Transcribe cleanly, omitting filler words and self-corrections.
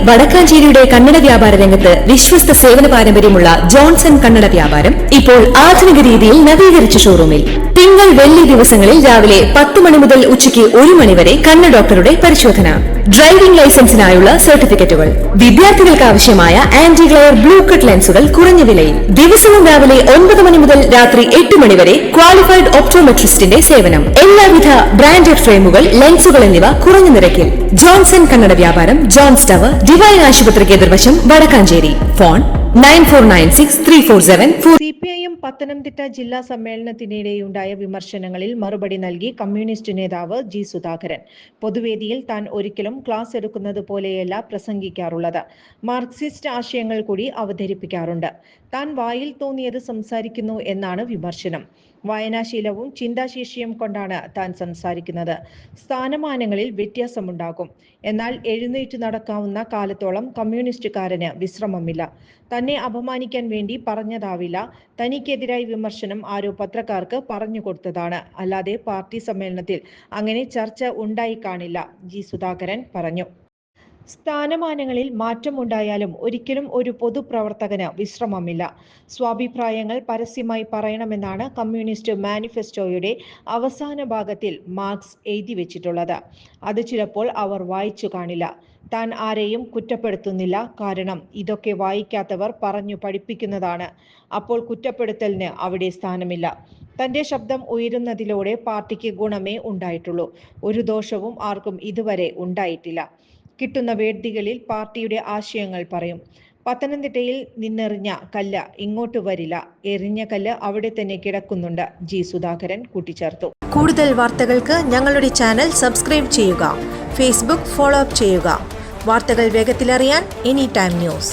വടക്കാഞ്ചേരിയുടെ കന്നഡ വ്യാപാര രംഗത്ത് വിശ്വസ്ത സേവന പാരമ്പര്യമുള്ള ജോൺസൺ കന്നഡ വ്യാപാരം ഇപ്പോൾ ആധുനിക രീതിയിൽ നവീകരിച്ച ഷോറൂമിൽ തിങ്കൾ വെള്ളി ദിവസങ്ങളിൽ രാവിലെ 10 മണി മുതൽ ഉച്ചയ്ക്ക് 1 മണി വരെ കണ്ണ് ഡോക്ടറുടെ പരിശോധന, ഡ്രൈവിംഗ് ലൈസൻസിനായുള്ള സർട്ടിഫിക്കറ്റുകൾ, വിദ്യാർത്ഥികൾക്ക് ആവശ്യമായ ആന്റി ഗ്ലെയർ ബ്ലൂ കട്ട് ലെൻസുകൾ കുറഞ്ഞ വിലയിൽ, ദിവസവും രാവിലെ 9 മണി മുതൽ രാത്രി 8 മണി വരെ ക്വാളിഫൈഡ് ഒപ്റ്റോമെട്രിസ്റ്റിന്റെ സേവനം, എല്ലാവിധ ബ്രാൻഡഡ് ഫ്രെയിമുകൾ, ലെൻസുകൾ എന്നിവ കുറഞ്ഞ നിരക്കിൽ. ജോൺസൺ കന്നഡ വ്യാപാരം, ജോൺസ് ടവർ, ഡിവൈൻ ആശുപത്രിക്ക് എതിർവശം, വടക്കാഞ്ചേരി. ഫോൺ 94963474. CPIM പത്തനംതിട്ട ജില്ലാ സമ്മേളനത്തിനിടെയുണ്ടായ വിമർശനങ്ങളിൽ മറുപടി നൽകി കമ്മ്യൂണിസ്റ്റ് നേതാവ് ജി സുധാകരൻ. പൊതുവേദിയിൽ താൻ ഒരിക്കലും ക്ലാസ് എടുക്കുന്നത് പോലെയല്ല പ്രസംഗിക്കാറുള്ളത്, മാർക്സിസ്റ്റ് ആശയങ്ങൾ കൂടി അവതരിപ്പിക്കാറുണ്ട്. താൻ വായിൽ തോന്നിയത് സംസാരിക്കുന്നു എന്നാണ് വിമർശനം. വായനാശീലവും ചിന്താശേഷിയും കൊണ്ടാണ് താൻ സംസാരിക്കുന്നത്. സ്ഥാനമാനങ്ങളിൽ വ്യത്യാസമുണ്ടാകും, എന്നാൽ എഴുന്നേറ്റ് നടക്കാവുന്ന കാലത്തോളം കമ്മ്യൂണിസ്റ്റുകാരന് വിശ്രമമില്ല. തന്നെ അപമാനിക്കാൻ വേണ്ടി പറഞ്ഞതാവില്ല. തനിക്കെതിരായി വിമർശനം ആരോ പത്രക്കാർക്ക് പറഞ്ഞു കൊടുത്തതാണ്, അല്ലാതെ പാർട്ടി സമ്മേളനത്തിൽ അങ്ങനെ ചർച്ച ഉണ്ടായി കാണില്ല, ജി സുധാകരൻ പറഞ്ഞു. സ്ഥാനമാനങ്ങളിൽ മാറ്റമുണ്ടായാലും ഒരിക്കലും ഒരു പൊതുപ്രവർത്തകന് വിശ്രമമില്ല. സ്വാഭിപ്രായങ്ങൾ പരസ്യമായി പറയണമെന്നാണ് കമ്മ്യൂണിസ്റ്റ് മാനിഫെസ്റ്റോയുടെ അവസാന ഭാഗത്തിൽ മാർക്സ് എഴുതി വെച്ചിട്ടുള്ളത്. അത് ചിലപ്പോൾ അവർ വായിച്ചു കാണില്ല. താൻ ആരെയും കുറ്റപ്പെടുത്തുന്നില്ല, കാരണം ഇതൊക്കെ വായിക്കാത്തവർ പറഞ്ഞു പഠിപ്പിക്കുന്നതാണ്. അപ്പോൾ കുറ്റപ്പെടുത്തലിന് അവിടെ സ്ഥാനമില്ല. തന്റെ ശബ്ദം ഉയരുന്നതിലൂടെ പാർട്ടിക്ക് ഗുണമേ ഉണ്ടായിട്ടുള്ളൂ, ഒരു ദോഷവും ആർക്കും ഇതുവരെ ഉണ്ടായിട്ടില്ല. കിട്ടുന്ന വേദികളിൽ പാർട്ടിയുടെ ആശയങ്ങൾ പറയും. പത്തനംതിട്ടയിൽ നിന്നെറിഞ്ഞ കല്ല് ഇങ്ങോട്ട് വരില്ല, എറിഞ്ഞ കല്ല് അവിടെ തന്നെ കിടക്കുന്നുണ്ട്, ജി സുധാകരൻ കൂട്ടിച്ചേർത്തു. കൂടുതൽ വാർത്തകൾക്ക് ഞങ്ങളുടെ ചാനൽ സബ്സ്ക്രൈബ് ചെയ്യുക, ഫേസ്ബുക്ക് ഫോളോ അപ്പ് ചെയ്യുക. വാർത്തകൾ വേഗത്തിലറിയാൻ എനി ടൈം ന്യൂസ്.